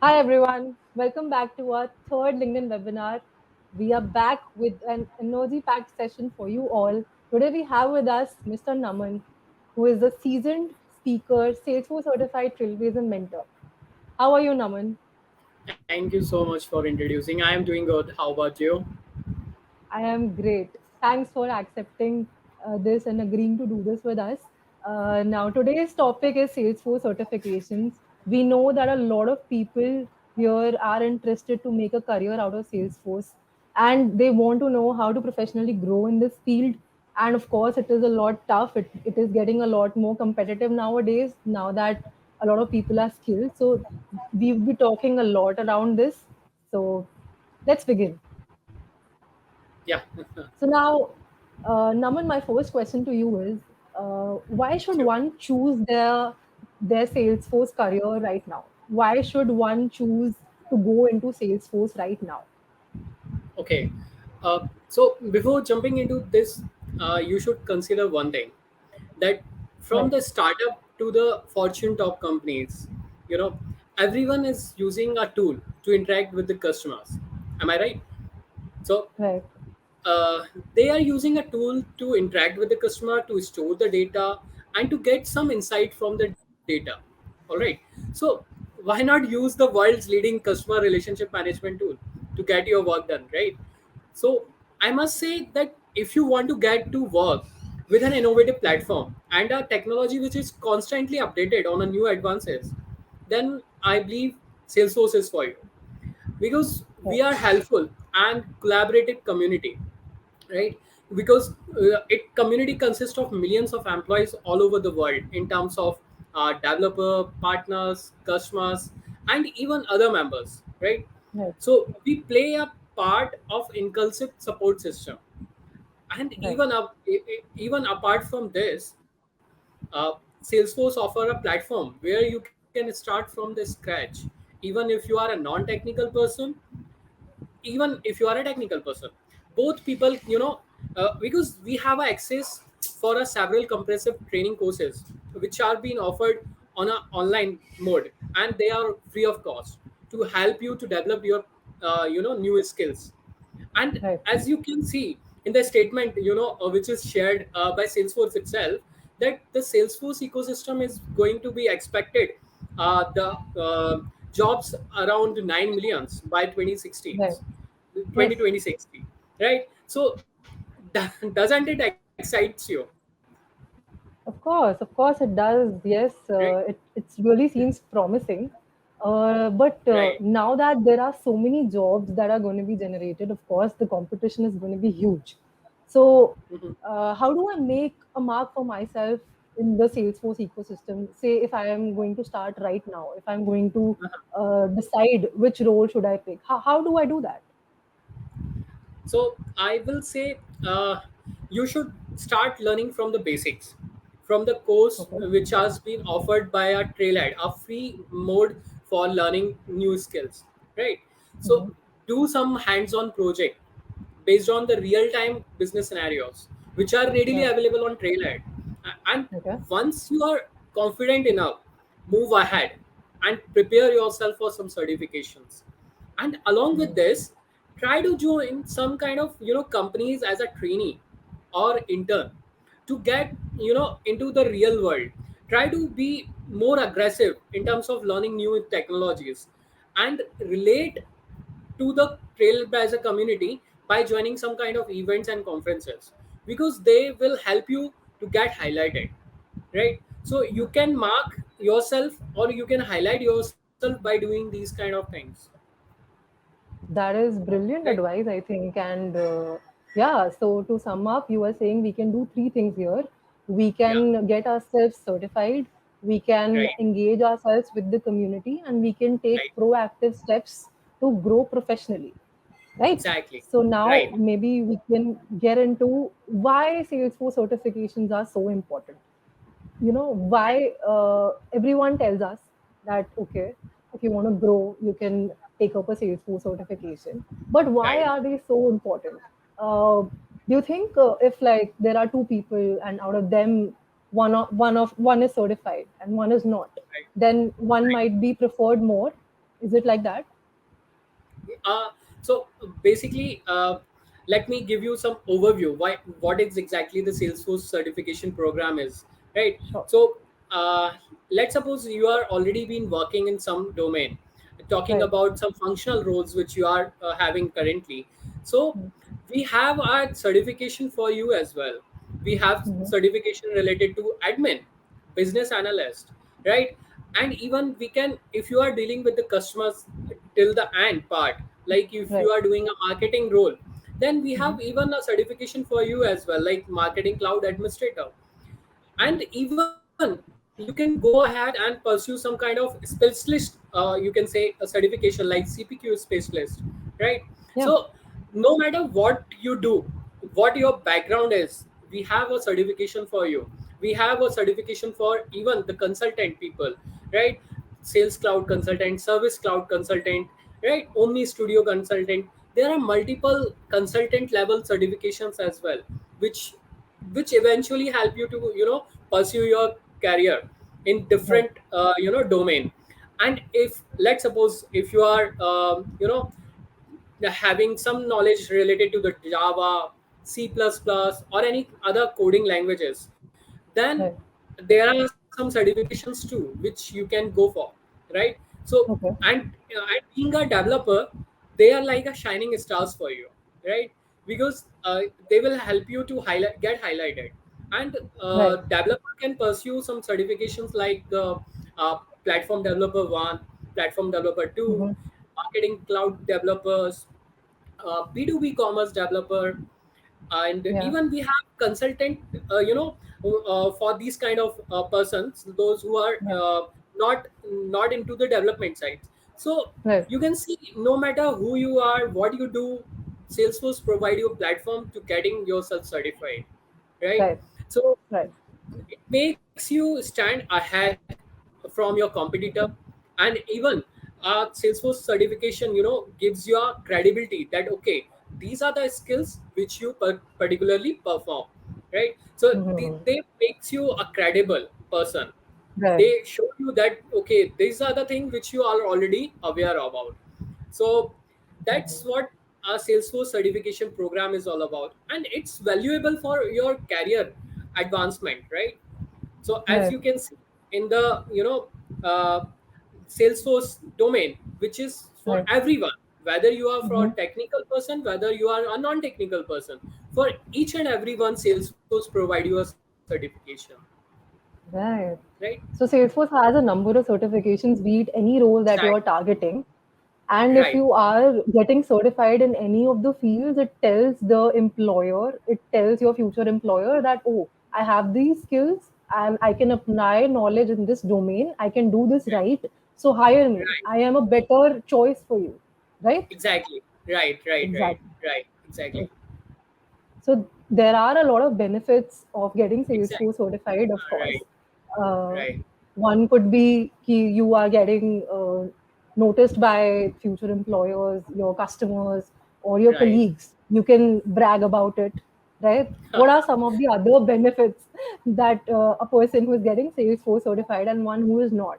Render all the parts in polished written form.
Hi everyone, welcome back to our third LinkedIn webinar. We are back with an energy packed session for you all. Today we have with us Mr. Naman, who is a seasoned speaker, Salesforce certified trailblazer mentor. How are you, Naman? Thank you so much for introducing. I am doing good. How about you? I am great. Thanks for accepting this and agreeing to do this with us. Now, today's topic is Salesforce certifications. We know that a lot of people here are interested to make a career out of Salesforce and they want to know how to professionally grow in this field. And of course, it is a lot tough. It is getting a lot more competitive nowadays, now that a lot of people are skilled. So, we'll be talking a lot around this. So, let's begin. Yeah, So now, Naman, my first question to you is, why should sure. one choose their Salesforce career right now? Why should one choose to go into Salesforce right now? Okay. So before jumping into this, you should consider one thing that from Right, the startup to the fortune top companies, you know, everyone is using a tool to interact with the customers. Am I right? So right, uh, they are using a tool to interact with the customer, to store the data, and to get some insight from the data. All right. So why not use the world's leading customer relationship management tool to get your work done, right? So I must say that if you want to get to work with an innovative platform and a technology which is constantly updated on a new advances, then I believe Salesforce is for you, because right, we are helpful and collaborative community, right? Because it community consists of millions of employees all over the world in terms of developer partners, customers, and even other members, right? right, So we play a part of inclusive support system, and right. even apart from this, Salesforce offer a platform where you can start from the scratch, even if you are a non-technical person, even if you are a technical person. Both people, because we have access for a several comprehensive training courses which are being offered on a online mode, and they are free of cost to help you to develop your new skills. And Right. as you can see in the statement, which is shared by Salesforce itself, that the Salesforce ecosystem is going to be expected the jobs around 9 millions by 2016, Right. Yes. 2060, right? So doesn't it excites you, Of course it does. Yes, right? it really seems promising. But Right. now that there are so many jobs that are going to be generated, of course, the competition is going to be huge. So, Mhm. how do I make a mark for myself in the Salesforce ecosystem? Say, if I am going to start right now, if I'm going to decide which role should I pick, how do I do that? So I will say you should start learning from the basics, from the course Okay. which has been offered by a Trailhead, a free mode for learning new skills. Right. Hmm. So do some hands-on project based on the real-time business scenarios which are readily Right. available on Trailhead. And Okay. once you are confident enough, move ahead and prepare yourself for some certifications. And along with Hmm. this, try to join some kind of companies as a trainee or intern to get into the real world. Try to be more aggressive in terms of learning new technologies and relate to the trailblazer community by joining some kind of events and conferences, because they will help you to get highlighted, right? So you can mark yourself or you can highlight yourself by doing these kind of things, That is brilliant right? advice, I think. And yeah, so to sum up, you are saying we can do three things here. We Yeah, can get ourselves certified, we can right, engage ourselves with the community, and we can take right, proactive steps to grow professionally. Right? exactly, So now right, maybe we can get into why Salesforce certifications are so important. Why everyone tells us that, okay, if you want to grow you can take up a Salesforce certification, but why right, are they so important? Do you think if like there are two people and out of them one is certified and one is not, right, then one right, might be preferred more Is it like that? So basically, let me give you some overview why what is exactly the Salesforce certification program is, right? Sure. So let's suppose you are already been working in some domain, talking Right. about some functional roles which you are having currently. So Mm-hmm. we have a certification for you as well. We have Mm-hmm. certification related to admin, business analyst, right? And even we can, if you are dealing with the customers till the end part, like if you Right. are doing a marketing role, then we Mm-hmm. have even a certification for you as well, like marketing cloud administrator. And even you can go ahead and pursue some kind of specialist, you can say a certification like CPQ specialist, right? Yeah. So no matter what you do, what your background is, we have a certification for you. We have a certification for even the consultant people, right? Sales cloud consultant, service cloud consultant, right? Omni studio consultant. There are multiple consultant level certifications as well, which eventually help you to pursue your career in Right. different domain. And if let's suppose if you are having some knowledge related to the Java, C++, or any other coding languages, then Right. there are some certifications too which you can go for, right? So Okay. and being a developer, they are like a shining stars for you, right? Because they will help you to get highlighted. And Right. developer can pursue some certifications like platform developer 1, platform developer 2, Mm-hmm. marketing cloud developers, B2B commerce developer, and Yeah. even we have consultant, for these kind of persons, those who are Yeah. not into the development side. So Right. you can see, no matter who you are, what you do, Salesforce provide you a platform to getting yourself certified, right? Right. So Right. it makes you stand ahead from your competitor. And even Salesforce certification gives you a credibility that okay, these are the skills which you particularly perform, right? So Mm-hmm. they makes you a credible person. Right. They show you that okay, these are the things which you are already aware about. So that's Mm-hmm. what a Salesforce certification program is all about, and it's valuable for your career advancement, right? So as Right. you can see in the uh, Salesforce domain, which is for Right. everyone, whether you are for Mm-hmm. technical person, whether you are a non-technical person, for each and everyone, Salesforce provide you a certification, Right. right? So Salesforce has a number of certifications, be it any role that Exactly. you're targeting. And if Right. you are getting certified in any of the fields, it tells the employer, it tells your future employer that, oh, I have these skills and I can apply knowledge in this domain. I can do this right. So hire me. Right. I am a better choice for you. Right? Exactly. Right. Right. Right. Exactly. Right. Exactly. So there are a lot of benefits of getting Exactly. Salesforce certified, of course. Right. Uh, Right. One could be you are getting noticed by future employers, your customers, or your Right. colleagues. You can brag about it, right? What are some of the other benefits that a person who is getting Salesforce certified and one who is not?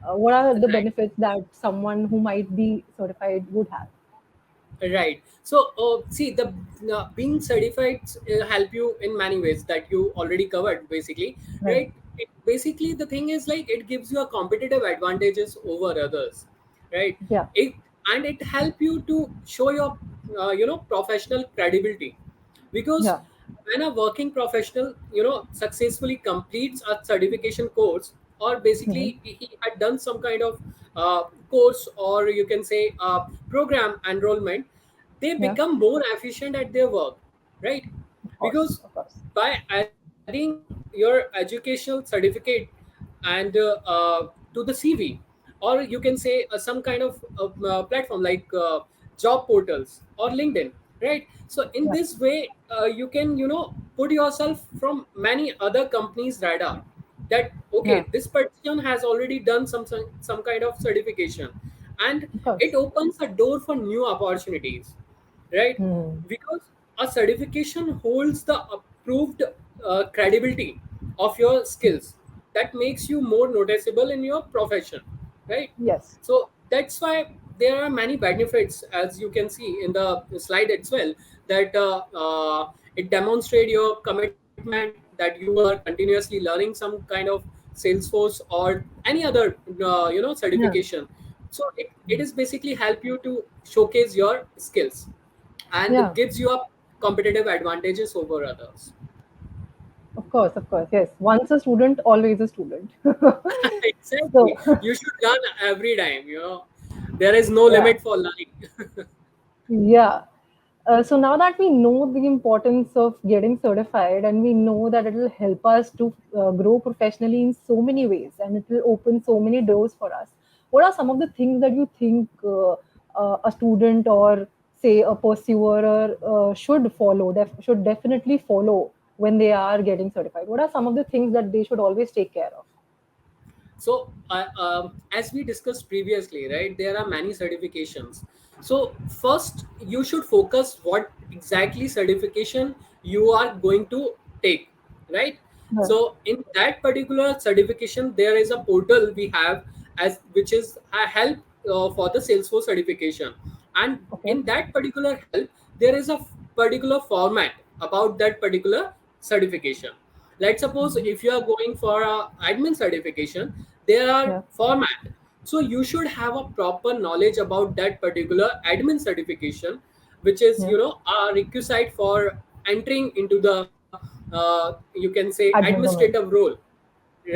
What are the Right. benefits that someone who might be certified would have? Right. So, see, the being certified help you in many ways that you already covered, basically, Right. right? Basically, the thing is like it gives you a competitive advantages over others, right? Yeah. It and it help you to show your professional credibility, because Yeah. when a working professional successfully completes a certification course, or Hmm. basically he had done some kind of course, or you can say program enrollment, they Yeah. become more efficient at their work, right? Of course. Because Of course. by adding your educational certificate and to the CV, or you can say some kind of platform like job portals or LinkedIn, right? So in Yeah. this way, you can put yourself from many other companies radar, that Yeah. okay, this person has already done some kind of certification, and Of it course. opens a door for new opportunities, right? Hmm. Because a certification holds the approved credibility of your skills, that makes you more noticeable in your profession, right? Yes. So That's why there are many benefits, as you can see in the slide as well, that it demonstrate your commitment, that you are continuously learning some kind of Salesforce or any other Yeah. certification. So it is basically help you to showcase your skills, and Yeah. it gives you a competitive advantages over others. Of course. Of course. Yes. Once a student, always a student. Exactly, So, you should learn every time, there is no yeah. limit for learning. Yeah. So now that we know the importance of getting certified and we know that it will help us to grow professionally in so many ways and it will open so many doors for us, what are some of the things that you think a student or say a pursuer should follow, should definitely follow when they are getting certified? What are some of the things that they should always take care of? So as we discussed previously, right, there are many certifications. So first you should focus what exactly certification you are going to take, right? Yeah. So in that particular certification there is a portal we have, as which is a help for the Salesforce certification. And Okay. in that particular help there is a particular format about that particular certification. Let's suppose Mhm. if you are going for a admin certification, there are Yeah. format. So you should have a proper knowledge about that particular admin certification, which is Yeah. a requisite for entering into the you can say Admin administrative domain. role,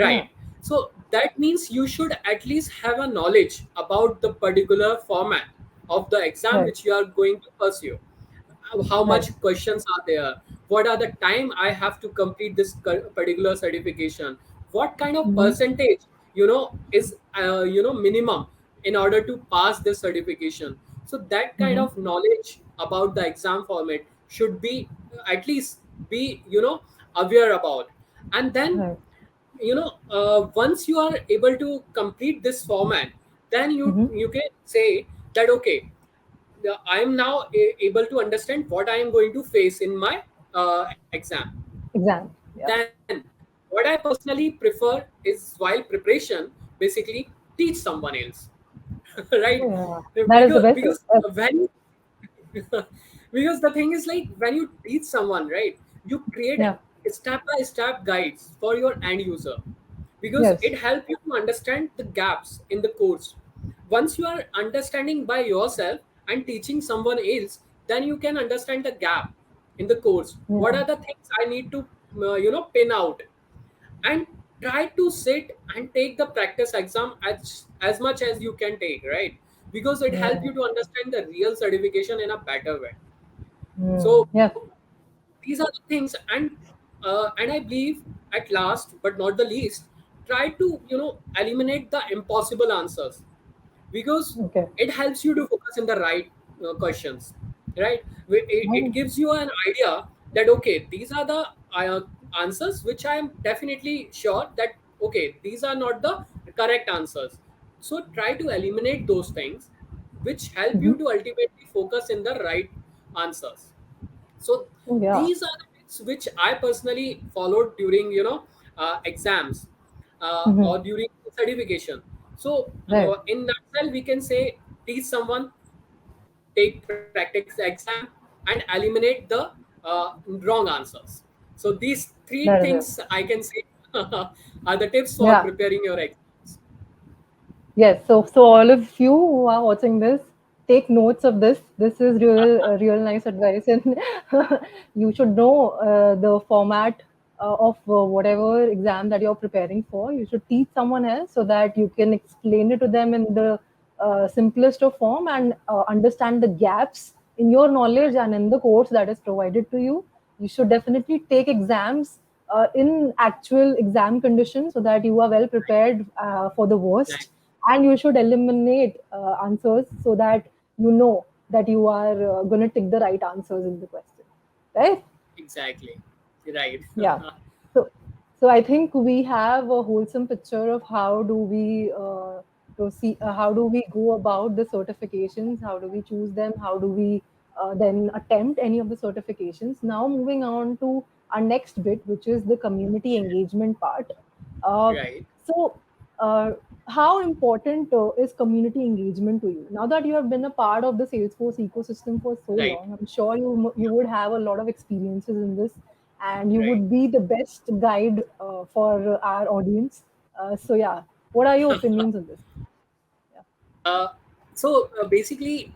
right? Yeah. So that means you should at least have a knowledge about the particular format of the exam Right. which you are going to pursue. How Right. much questions are there, what are the time I have to complete this particular certification, what kind of Hmm. percentage is minimum in order to pass this certification. So that kind Hmm. of knowledge about the exam format should be at least be aware about. And then Right. once you are able to complete this format, then you Hmm. you can say that okay, I am now able to understand what I am going to face in my exam. Exam. Yeah. Then, what I personally prefer is while preparation, basically teach someone else, right? Yeah, that is the Because best way. Yes. when because the thing is like when you teach someone, right, you create Yeah. step by step guides for your end user, because Yes. it helps you to understand the gaps in the course. Once you are understanding by yourself and teaching someone else, then you can understand the gap in the course. What Yeah. are the things I need to pin out, and try to sit and take the practice exam as much as you can take, right? Because it helps Yeah. you to understand the real certification in a better way. Mm. So Yeah. these are the things. And I believe, at last but not the least, try to eliminate the impossible answers, because Okay. it helps you to focus in the right questions, right? It Oh. gives you an idea that okay, these are the uh, answers which I am definitely sure that okay, these are not the correct answers. So try to eliminate those things which help Hmm. you to ultimately focus in the right answers. So Oh, yeah. these are the tips which I personally followed during exams Hmm. or during certification. So Right. in nutshell we can say, teach someone, take practice exam, and eliminate the wrong answers. So these three That is it. things I can say are the tips for Yeah. preparing your exams. Yes, so all of you who are watching this, take notes of this. This is real nice advice, and you should know the format of whatever exam that you're preparing for. You should teach someone else so that you can explain it to them in the simplest of form and understand the gaps in your knowledge and in the course that is provided to you. You should definitely take exams in actual exam conditions so that you are well prepared for the worst, Exactly. and you should eliminate answers so that you know that you are going to take the right answers in the question, right? Exactly. Right. Yeah. So I think we have a wholesome picture of how do we proceed, how do we go about the certifications, how do we choose them, how do we then attempt any of the certifications. Now moving on to our next bit, which is the community engagement part. Uh, Right. so uh, how important is community engagement to you? Now that you have been a part of the Salesforce ecosystem for so Right. long, I'm sure you would have a lot of experiences in this, and you Right. would be the best guide for our audience. So yeah, what are your opinions on this? Yeah, So basically,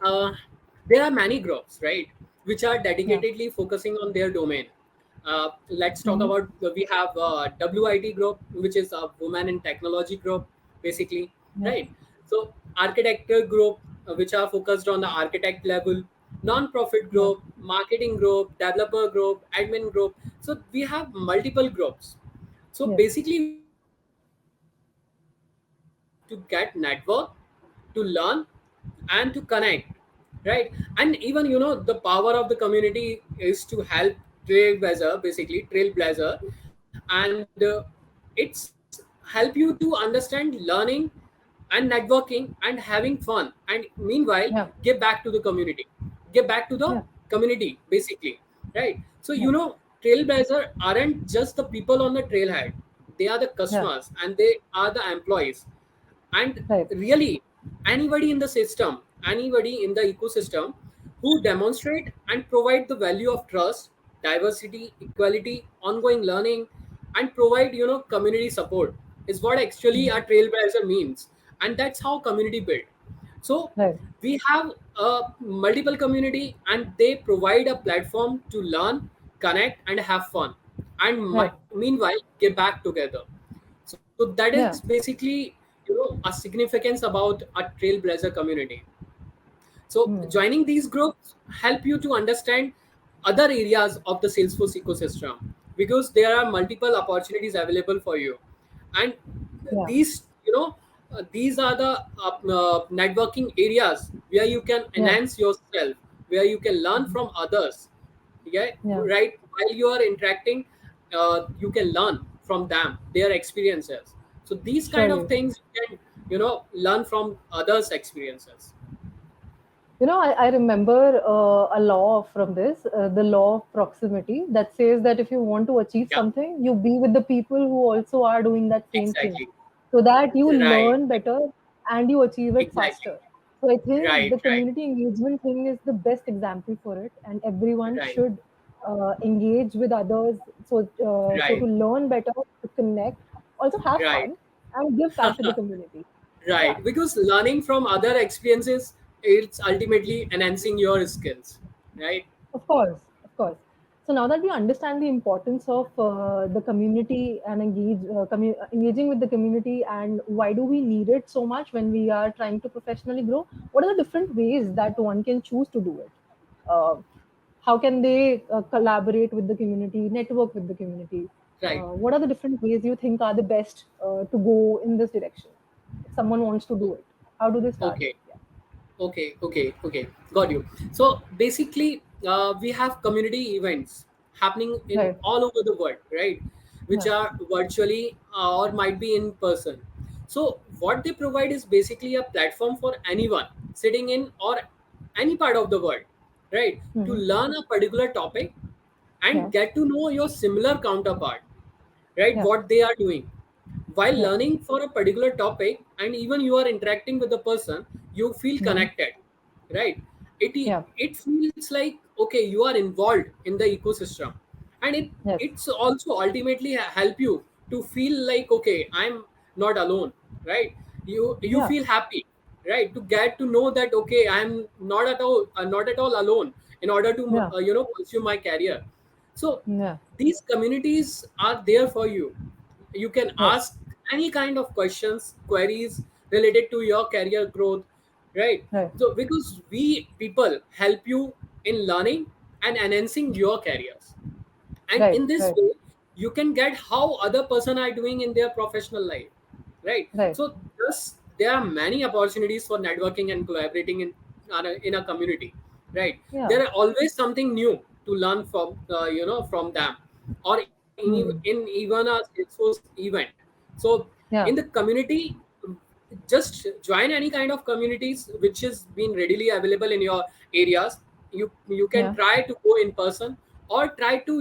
there are many groups, right, which are yeah, dedicatedly focusing on their domain. Let's talk hmm, about, we have WIT group, which is a woman in technology group, basically, yeah, right? So architecture group, which are focused on the architect level, non-profit yeah, group, marketing group, developer group, admin group. So we have multiple groups. So yes, basically, we are part of this community to get network, to learn, and to connect, right? And even, the power of the community is to help trailblazer, basically trailblazer, and it's help you to understand learning and networking and having fun, and meanwhile yeah, give back to the community, give back to the yeah, community, basically, right? So yeah, trailblazer aren't just the people on the trailhead, they are the yeah, customers and they are the employees. And right, really, anybody in the system, anybody in the ecosystem who demonstrate and provide the value of trust, diversity, equality, ongoing learning, and provide community support is what actually a mhm, trailblazer means. And that's how community build. So right, we have a multiple community, and they provide a platform to learn, connect, and have fun, and right, meanwhile get back together. So that is yeah, basically a significance about a trailblazer community. So hmm, joining these groups help you to understand other areas of the Salesforce ecosystem, because there are multiple opportunities available for you. And yeah, these are the networking areas where you can yeah, enhance yourself, where you can learn mhm, from others. Yeah, yeah, right. While you are interacting, you can learn from them, their experiences. So these kind of surely. things you can learn from others' experiences. I remember a law from this, the law of proximity, that says that if you want to achieve Yeah, something, you be with the people who also are doing that same thing, exactly. so that you Right. learn better and you achieve it Exactly. faster. So I think Right. the Right. community engagement thing is the best example for it, and everyone Right. should engage with others. So to Right. learn better, to connect, also have Right. fun, and give back to the community. Yeah. Right. Because learning from other experiences, it's ultimately enhancing your skills. Right. Of course, of course. So now that we understand the importance of the community and engaging with the community, and why do we need it so much when we are trying to professionally grow, what are the different ways that one can choose to do it? Uh, how can they collaborate with the community, network with the community? Right. What are the different ways you think are the best to go in this direction? If someone wants to do it, how do they start it? Okay. Okay. Got you. So basically, we have community events happening Yeah. in Right. all over the world, right? Which Yeah. are virtually or might be in person. So what they provide is basically a platform for anyone sitting in or any part of the world, right? To Hmm. learn a particular topic and Yeah. get to know your similar counterpart, right? Yeah. What they are doing while Yeah. learning for a particular topic, and even you are interacting with the person, you feel Hmm. connected, right? it Yeah. it feels like, okay, you are involved in the ecosystem, and Yes. it's also ultimately help you to feel like, okay, I'm not alone, right? You Yeah. feel happy, right, to get to know that, okay, I'm not at all alone in order to Yeah. pursue my career. So Yeah. these communities are there for you. You can Right. ask any kind of questions, queries related to your career growth, right? Right. So because we people help you in learning and enhancing your careers, and Right. in this Right. way you can get how other person are doing in their professional life, right? Right. So thus there are many opportunities for networking and collaborating in a community, right? Yeah. There are always something new to learn from, from them, or in Hmm. even a Salesforce event. So in the Yeah. community, just join any kind of communities which is being readily available in your areas. You can Yeah. try to go in person, or try to